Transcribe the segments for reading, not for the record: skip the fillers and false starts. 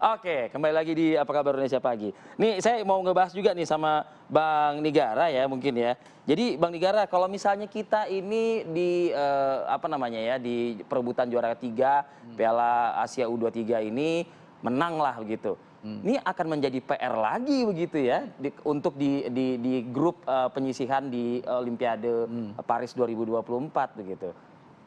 Oke, kembali lagi di Apa Kabar Indonesia Pagi. Nih saya mau ngebahas juga nih sama Bang Nigara ya mungkin ya. Jadi Bang Nigara, kalau misalnya kita ini di apa namanya ya, di perebutan juara ketiga Piala Asia U23 ini menang lah begitu. Ini akan menjadi PR lagi begitu ya untuk di grup penyisihan di Olimpiade Paris 2024 begitu.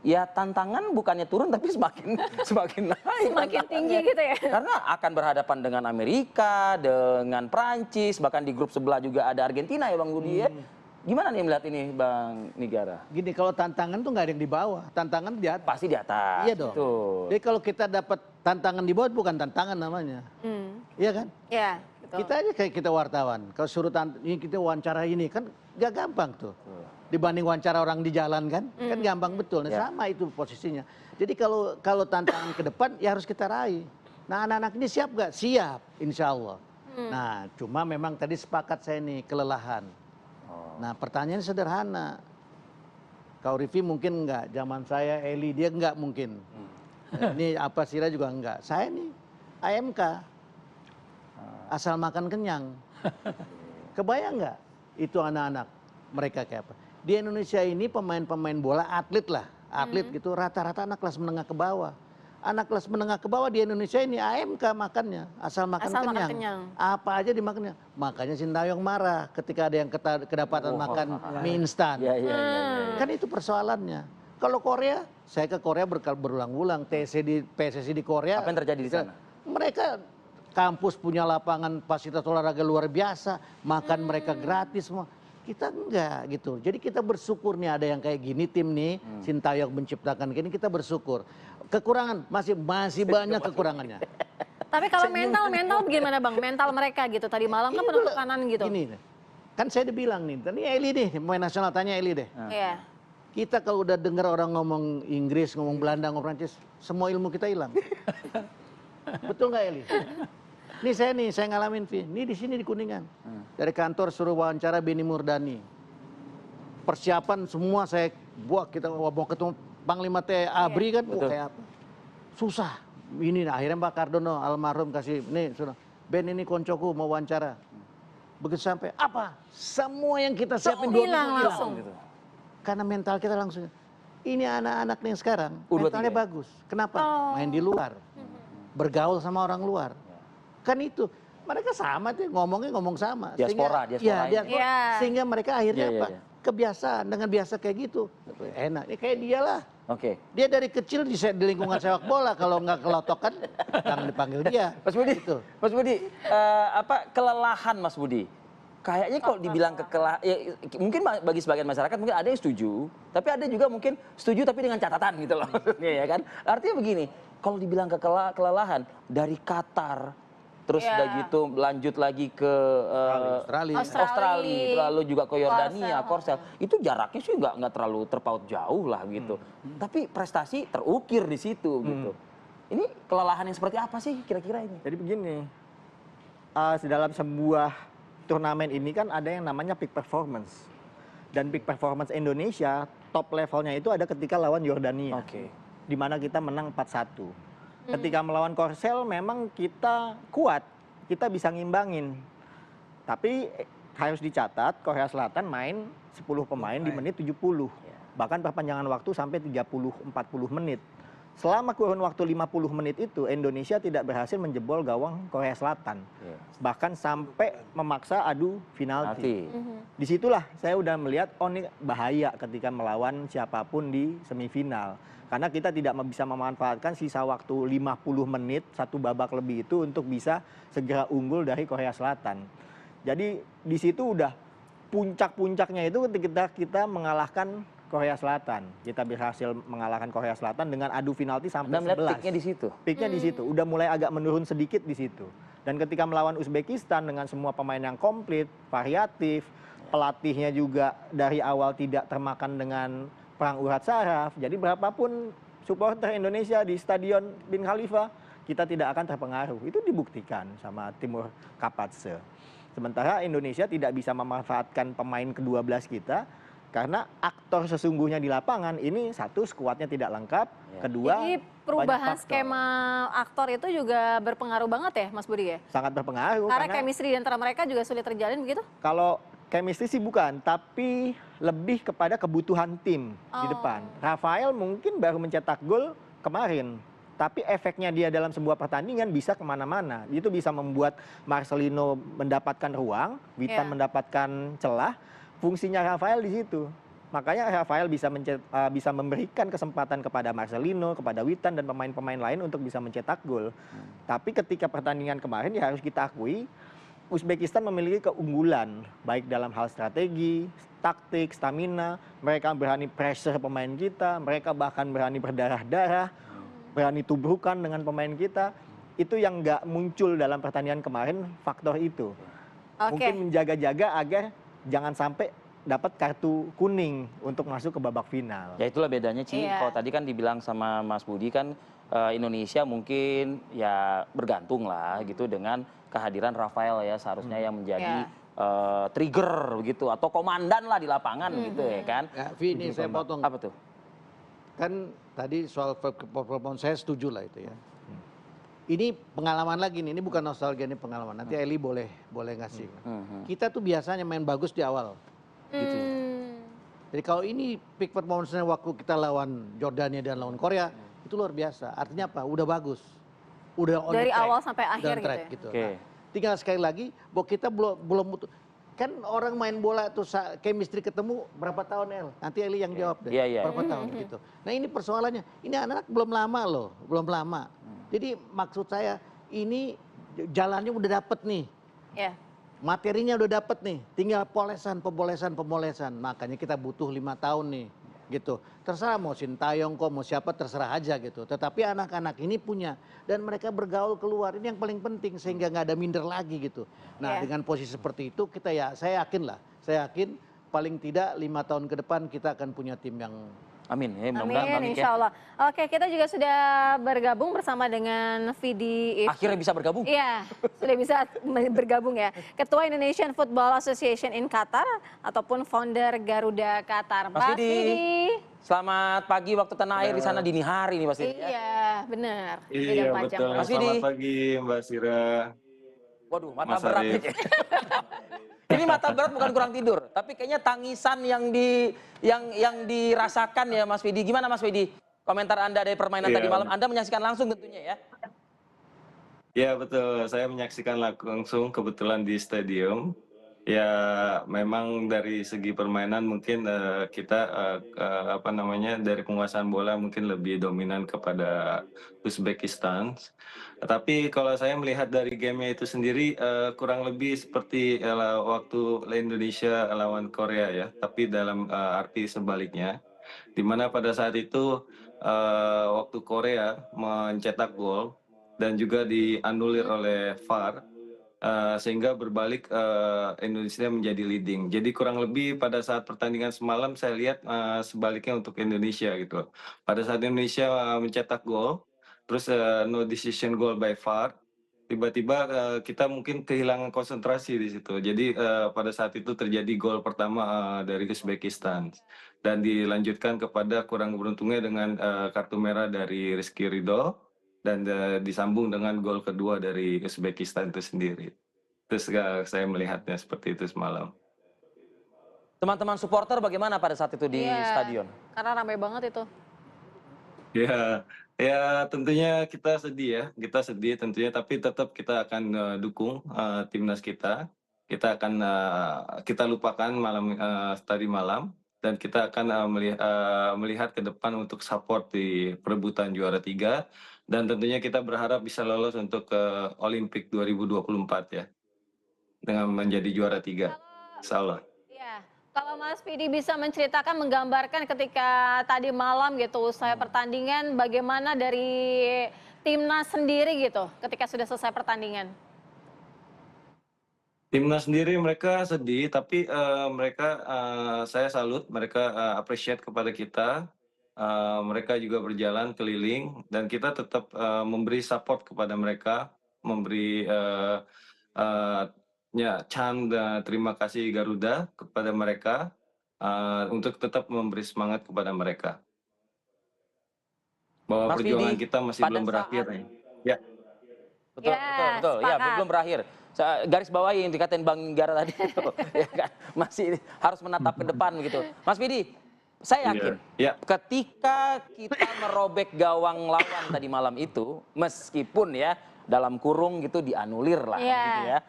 Ya tantangan bukannya turun tapi semakin naik. Semakin tinggi gitu ya. Karena akan berhadapan dengan Amerika, dengan Prancis, bahkan di grup sebelah juga ada Argentina ya Bang Budi ya. Gimana nih melihat ini Bang Nigara? Gini, kalau tantangan tuh nggak ada yang di bawah, tantangan di atas. Pasti di atas. Iya dong. Betul. Jadi kalau kita dapat tantangan di bawah bukan tantangan namanya. Iya kan? Iya, betul. Kita aja kayak kita wartawan. Kalau suruh ini kita wawancara ini kan nggak gampang tuh. Dibanding wawancara orang di jalan kan gampang betul. Nah, sama itu posisinya. Jadi kalau tantangan ke depan ya harus kita raih. Nah, anak-anak ini siap nggak? Siap, insya Allah. Nah, cuma memang tadi sepakat saya nih kelelahan. Nah, pertanyaannya sederhana. Kau Rifi mungkin enggak, zaman saya Eli dia enggak mungkin. Ini apa Sira juga enggak. Saya nih AMK. Asal makan kenyang. Kebayang enggak itu anak-anak mereka kayak apa? Di Indonesia ini pemain-pemain bola atlet lah, atlet gitu rata-rata anak kelas menengah ke bawah. Anak kelas menengah ke bawah di Indonesia ini AMK makannya, asal makan kenyang. Apa aja dimakannya. Makanya Sintayong marah ketika ada yang kedapatan makan mie instan. Kan itu persoalannya. Kalau Korea, saya ke Korea berulang-ulang, PSSI di Korea. Apa yang terjadi di sana? Mereka kampus punya lapangan fasilitas olahraga luar biasa, makan mereka gratis semua. Kita enggak gitu. Jadi kita bersyukur nih ada yang kayak gini tim nih, Sintayong menciptakan gini, kita bersyukur. Kekurangan masih banyak kekurangannya. Tapi kalau mental bagaimana Bang? Mental mereka gitu. Tadi malam kan penuh tekanan gitu. Ini kan saya udah bilang nih, tadi Eli deh, pemain nasional tanya Eli deh. Iya. Kita kalau udah dengar orang ngomong Inggris, ngomong Belanda, ngomong Prancis, semua ilmu kita hilang. Betul nggak Eli? Ini saya ngalamin, Vi. Ini di sini di Kuningan. Dari kantor suruh wawancara Benny Murdani. Persiapan semua saya buat, kita mau ketemu Panglima TNI ABRI kan, kayak apa? Susah. Ini akhirnya Pak Cardono almarhum kasih, nih sudah. Ben ini koncoku mau wawancara. Begitu sampai, apa? Semua yang kita siapin 2 minggu langsung. Gitu. Karena mental kita langsung. Ini anak-anak nih sekarang, mentalnya bagus. Kenapa? Main di luar. Bergaul sama orang luar. Kan itu, mereka sama tuh ngomong sama. Diaspora sehingga mereka akhirnya apa? Kebiasaan, dengan biasa kayak gitu. Enak, ini kayak dia lah. Oke. Dia dari kecil di lingkungan sepak bola, kalau nggak kelotokan, jangan dipanggil dia. Mas Budi, gitu. Mas Budi, apa kelelahan Mas Budi? Kayaknya kalau dibilang ya, mungkin bagi sebagian masyarakat mungkin ada yang setuju, tapi ada juga mungkin setuju tapi dengan catatan gitu loh maksudnya ya kan. Artinya begini, kalau dibilang kelelahan dari Qatar, terus udah gitu lanjut lagi ke Australia, lalu juga ke Yordania, Korsel. Itu jaraknya sih nggak terlalu terpaut jauh lah gitu. Tapi prestasi terukir di situ gitu. Ini kelelahan yang seperti apa sih kira-kira ini? Jadi begini, dalam sebuah turnamen ini kan ada yang namanya peak performance. Dan peak performance Indonesia top levelnya itu ada ketika lawan Yordania. Di mana kita menang 4-1. Ketika melawan Korsel memang kita kuat, kita bisa ngimbangin. Tapi harus dicatat Korea Selatan main 10 pemain di menit 70. Bahkan perpanjangan waktu sampai 30-40 menit. Selama kurun waktu 50 menit itu Indonesia tidak berhasil menjebol gawang Korea Selatan. Bahkan sampai memaksa adu penalti. Disitulah saya udah melihat ini bahaya ketika melawan siapapun di semifinal. Karena kita tidak bisa memanfaatkan sisa waktu 50 menit, 1 babak lebih itu untuk bisa segera unggul dari Korea Selatan. Jadi di situ udah puncak-puncaknya itu ketika kita mengalahkan Korea Selatan. Kita berhasil mengalahkan Korea Selatan dengan adu penalti sampai 11. Peaknya di situ? Peaknya di situ, udah mulai agak menurun sedikit di situ. Dan ketika melawan Uzbekistan dengan semua pemain yang komplit, variatif, pelatihnya juga dari awal tidak termakan dengan perang urat saraf. Jadi berapapun supporter Indonesia di Stadion Bin Khalifa, kita tidak akan terpengaruh. Itu dibuktikan sama Timur Kapatse. Sementara Indonesia tidak bisa memanfaatkan pemain ke-12 kita Karena aktor sesungguhnya di lapangan ini satu skuadnya tidak lengkap, kedua Jadi banyak perubahan faktor. skema aktor itu juga berpengaruh banget ya Mas Budi ya? Sangat berpengaruh Karena karena chemistry di antara mereka juga sulit terjalin begitu? kalau chemistry sih bukan, tapi lebih kepada kebutuhan tim di depan. Rafael mungkin baru mencetak gol kemarin, tapi efeknya dia dalam sebuah pertandingan bisa kemana-mana. Itu bisa membuat Marcelino mendapatkan ruang, Witan mendapatkan celah. Fungsinya Rafael di situ. Makanya Rafael bisa memberikan kesempatan kepada Marcelino, kepada Witan dan pemain-pemain lain untuk bisa mencetak gol. Tapi ketika pertandingan kemarin ya harus kita akui Uzbekistan memiliki keunggulan baik dalam hal strategi, taktik, stamina. Mereka berani pressure pemain kita, mereka bahkan berani berdarah-darah, berani tubrukan dengan pemain kita. Itu yang nggak muncul dalam pertandingan kemarin, faktor itu. Mungkin menjaga-jaga agar jangan sampai dapat kartu kuning untuk masuk ke babak final. Ya itulah bedanya Ci. Kalau tadi kan dibilang sama Mas Budi kan Indonesia mungkin ya bergantung lah gitu dengan kehadiran Rafael ya seharusnya yang menjadi trigger begitu atau komandan lah di lapangan gitu ya kan. Ya, Vi, ini saya potong. Apa tuh? Kan tadi soal performance saya setuju lah itu ya. Ini pengalaman lagi nih, ini bukan nostalgia, ini pengalaman. Nanti Eli boleh ngasih. Kita tuh biasanya main bagus di awal. Gitu. Jadi kalau ini peak performance-nya waktu kita lawan Jordania dan lawan Korea, itu luar biasa. Artinya apa? Udah bagus. Udah on Dari the track, awal sampai akhir on track, gitu gitu. Nah, tinggal sekali lagi bahwa kita belum kan orang main bola tuh chemistry ketemu berapa tahun El? Nanti Eli yang jawab deh. Berapa tahun gitu. Nah ini persoalannya, ini anak-anak belum lama loh, belum lama. Jadi maksud saya ini jalannya udah dapet nih. Materinya udah dapet nih, tinggal pemolesan. Makanya kita butuh 5 tahun nih, gitu. Terserah mau Sintayong kok, mau siapa terserah aja gitu. Tetapi anak-anak ini punya dan mereka bergaul keluar ini yang paling penting sehingga nggak ada minder lagi gitu. Nah dengan posisi seperti itu kita saya yakin paling tidak 5 tahun ke depan kita akan punya tim yang Amin ya, mudah-mudahan Amin, insya Allah. Oke, kita juga sudah bergabung bersama dengan Vidi. Akhirnya bisa bergabung? Iya, sudah bisa bergabung ya. Ketua Indonesian Football Association in Qatar ataupun founder Garuda Qatar. Mas Vidi, selamat pagi waktu tanah air di sana dini hari nih Mas Vidi. Iya, benar. Iya betul. Mas Vidi. Selamat pagi Mbak Sira. Waduh, mata berat nih. Ini mata berat bukan kurang tidur, tapi kayaknya tangisan yang dirasakan ya Mas Vidi. Gimana Mas Vidi? Komentar Anda dari permainan tadi malam. Anda menyaksikan langsung tentunya ya? Ya betul, saya menyaksikan langsung kebetulan di stadium. Ya memang dari segi permainan mungkin kita dari penguasaan bola mungkin lebih dominan kepada Uzbekistan. Tapi kalau saya melihat dari gamenya itu sendiri kurang lebih seperti waktu Indonesia lawan Korea ya, tapi dalam arti sebaliknya, di mana pada saat itu waktu Korea mencetak gol dan juga dianulir oleh VAR. Sehingga berbalik Indonesia menjadi leading. Jadi kurang lebih pada saat pertandingan semalam saya lihat sebaliknya untuk Indonesia gitu. Pada saat Indonesia mencetak gol, terus no decision goal by VAR, tiba-tiba kita mungkin kehilangan konsentrasi di situ. Jadi pada saat itu terjadi gol pertama dari Uzbekistan dan dilanjutkan kepada kurang beruntungnya dengan kartu merah dari Rizky Ridho. Dan disambung dengan gol kedua dari Uzbekistan itu sendiri. Terus saya melihatnya seperti itu semalam. Teman-teman supporter bagaimana pada saat itu di stadion? Karena ramai banget itu. Ya tentunya kita sedih ya. Kita sedih tentunya, tapi tetap kita akan dukung timnas kita. Kita akan kita lupakan tadi malam. Dan kita akan melihat ke depan untuk support di perebutan juara 3. Dan tentunya kita berharap bisa lolos untuk ke Olimpik 2024 ya. Dengan menjadi juara 3. Insyaallah. Iya. Kalau Mas Vidi bisa menceritakan, menggambarkan ketika tadi malam gitu, usai pertandingan, bagaimana dari timnas sendiri gitu ketika sudah selesai pertandingan? Timnas sendiri mereka sedih, tapi mereka saya salut, mereka appreciate kepada kita. Mereka juga berjalan keliling dan kita tetap memberi support kepada mereka, memberi terima kasih Garuda kepada mereka untuk tetap memberi semangat kepada mereka. Bahwa Mas perjuangan Vidi, kita masih pada belum berakhir saat- nih. Ya. Betul, Ya, betul, betul. Ya, sepakat. belum berakhir. Garis bawahi yang dikatain Bang Negara tadi itu, ya kan? Masih harus menatap ke depan gitu. Mas Vidi, saya yakin Iya. ketika kita merobek gawang lawan tadi malam itu, meskipun ya dalam kurung gitu dianulir lah Iya. gitu ya.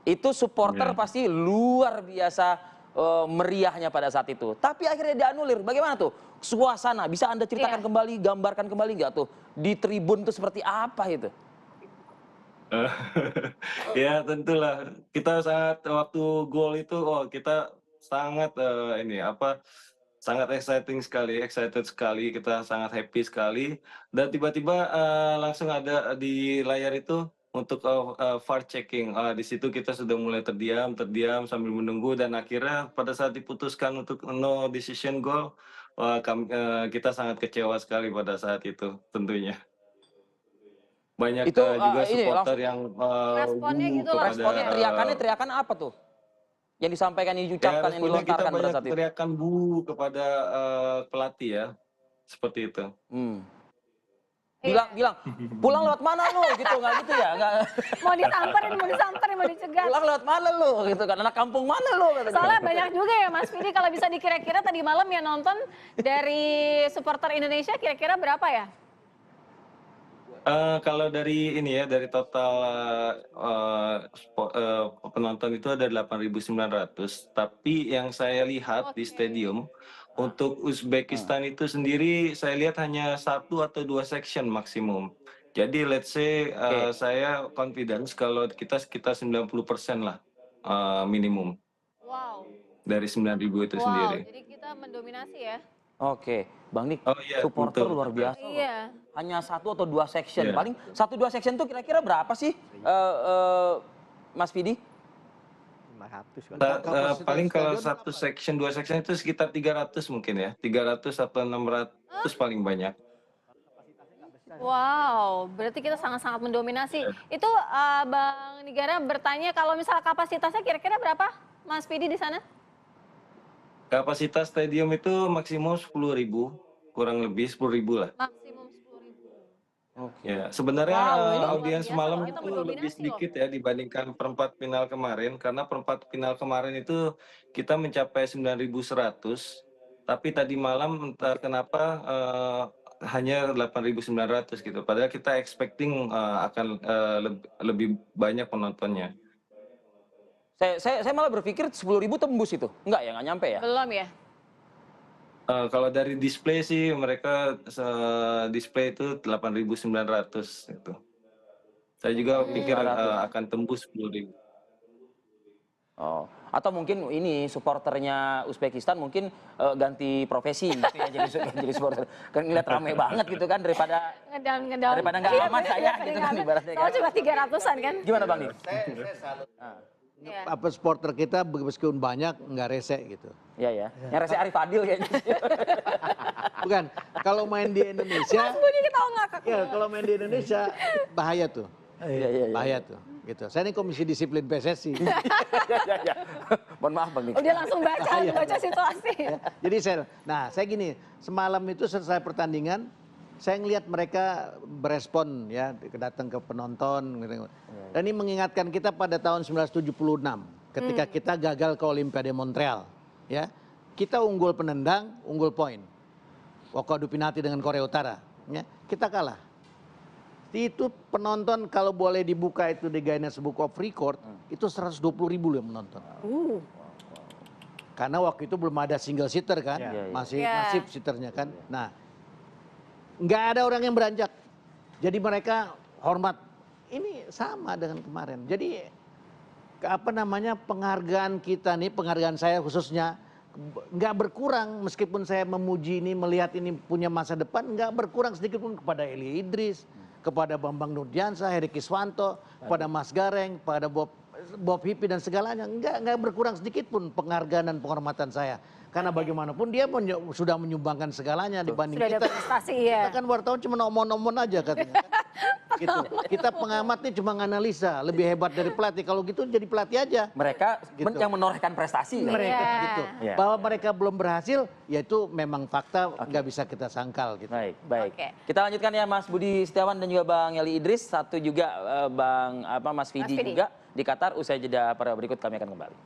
Itu supporter Iya. pasti luar biasa meriahnya pada saat itu. Tapi akhirnya dianulir. Bagaimana tuh? Suasana bisa Anda ceritakan Iya. kembali, gambarkan kembali nggak tuh? Di tribun tuh seperti apa itu? Ya tentulah kita sangat waktu gol itu kita sangat sangat excited sekali, kita sangat happy sekali dan tiba-tiba langsung ada di layar itu untuk VAR checking. Di situ kita sudah mulai terdiam sambil menunggu dan akhirnya pada saat diputuskan untuk no decision goal, kita sangat kecewa sekali pada saat itu tentunya. Banyak Itu, juga ini supporter langsung yang responnya wuh gitu loh. kepada Responnya teriakan apa tuh? Yang disampaikan, yang ya diucapkan, yang responnya kita dilontarkan pada banyak saat itu? teriakan bu kepada pelatih ya, seperti itu. Bilang, pulang lewat mana lu? Gitu, nggak gitu ya? Nggak, Mau disamperin, mau dicegah. pulang lewat mana lu? Gitu kan, anak kampung mana lu? Katanya. Soalnya banyak juga ya Mas Vidi, kalau bisa dikira-kira tadi malam yang nonton dari supporter Indonesia kira-kira berapa ya? Kalau dari ini ya, dari total penonton itu ada 8.900. Tapi yang saya lihat di Oke. stadium, untuk Uzbekistan itu sendiri saya lihat hanya 1 atau 2 section maksimum. Jadi let's say saya confidence kalau kita sekitar 90% lah minimum Wow. dari 9.000 itu Wow, sendiri. jadi kita mendominasi ya. Oke, Bang Nik, Oh iya, supporter betul, luar betul. biasa loh. Iya. Hanya 1 atau 2 section. Iya. Paling 1-2 section tuh kira-kira berapa sih, Mas Vidi? 500 kan. Kapasitas Paling kalau stadion satu section, 2 section itu sekitar 300 mungkin ya. 300 atau 600 paling banyak. Wow, berarti kita sangat-sangat mendominasi. Itu Bang Nigara bertanya kalau misal kapasitasnya kira-kira berapa Mas Vidi di sana? Kapasitas stadium itu maksimum 10.000, kurang lebih 10.000 lah. Maksimum 10.000. Ya, sebenarnya Wow, ini luar audiens biasa semalam loh, kita itu mendominasi lebih loh. sedikit ya dibandingkan perempat final kemarin, karena perempat final kemarin itu kita mencapai 9.100, tapi tadi malam entah kenapa hanya 8.900 gitu. Padahal kita expecting akan lebih banyak penontonnya. Saya malah berpikir 10.000 tembus itu. Enggak ya, nggak nyampe ya? Belum ya? Kalau dari display sih mereka display itu 8.900 gitu. Saya juga pikir akan tembus 10.000. Oh, atau mungkin ini supporternya Uzbekistan mungkin ganti profesi gitu ya, jadi supporter. Kan ngeliat rame banget gitu kan daripada Ngedown. Daripada nggak Iya, aman bener, saya daripada gitu nggak kan aman. ibaratnya kan. Soalnya cuma 300-an kan? Gimana Bang Nik? Saya salut. Iya. Apa supporter kita meskipun banyak nggak rese gitu. Iya ya. Yang rese Arif Adil kayaknya. Bukan, kalau main di Indonesia, Mas Budi ketawa ngakak. ya kalau main di Indonesia bahaya tuh, Iya iya. bahaya tuh. Gitu. Saya ini komisi disiplin PSSI. Iya. Mohon maaf Bang Nik. Oh, dia langsung baca situasi. Ya, jadi saya gini, semalam itu selesai pertandingan, saya ngelihat mereka berespon ya, datang ke penonton. Gitu. Dan ini mengingatkan kita pada tahun 1976, ketika kita gagal ke Olimpiade Montreal. Ya, kita unggul penendang, unggul poin. Waktu adu penalti dengan Korea Utara. Ya, kita kalah. Itu penonton kalau boleh dibuka itu di Guinness Book of Record, itu 120.000 loh yang menonton. Karena waktu itu belum ada single seater kan, masih masif seaternya kan. Nah, nggak ada orang yang beranjak. Jadi mereka hormat. Ini sama dengan kemarin. Jadi apa namanya penghargaan kita nih, penghargaan saya khususnya nggak berkurang meskipun saya memuji ini, melihat ini punya masa depan, nggak berkurang sedikit pun kepada Eli Idris, kepada Bambang Nurdiansyah, Heri Kiswanto, kepada Mas Gareng, kepada Bob Hippi dan segalanya, nggak berkurang sedikit pun penghargaan dan penghormatan saya. Karena bagaimanapun dia sudah menyumbangkan segalanya dibanding Sudah ada kita. prestasi ya. Kita kan wartawan cuma omong-omong aja katanya. Gitu. Kita pengamat nih cuma analisa, lebih hebat dari pelatih. Kalau gitu jadi pelatih aja. Mereka Gitu. yang menorehkan prestasi. Mereka Iya. gitu. Iya. Bahwa mereka belum berhasil, ya itu memang fakta nggak bisa kita sangkal gitu. Baik, baik. Oke. Kita lanjutkan ya Mas Budi Setiawan dan juga Bang Yeli Idris, satu juga Mas Vidi Vidi. juga di Qatar. Usai jeda pada berikut kami akan kembali.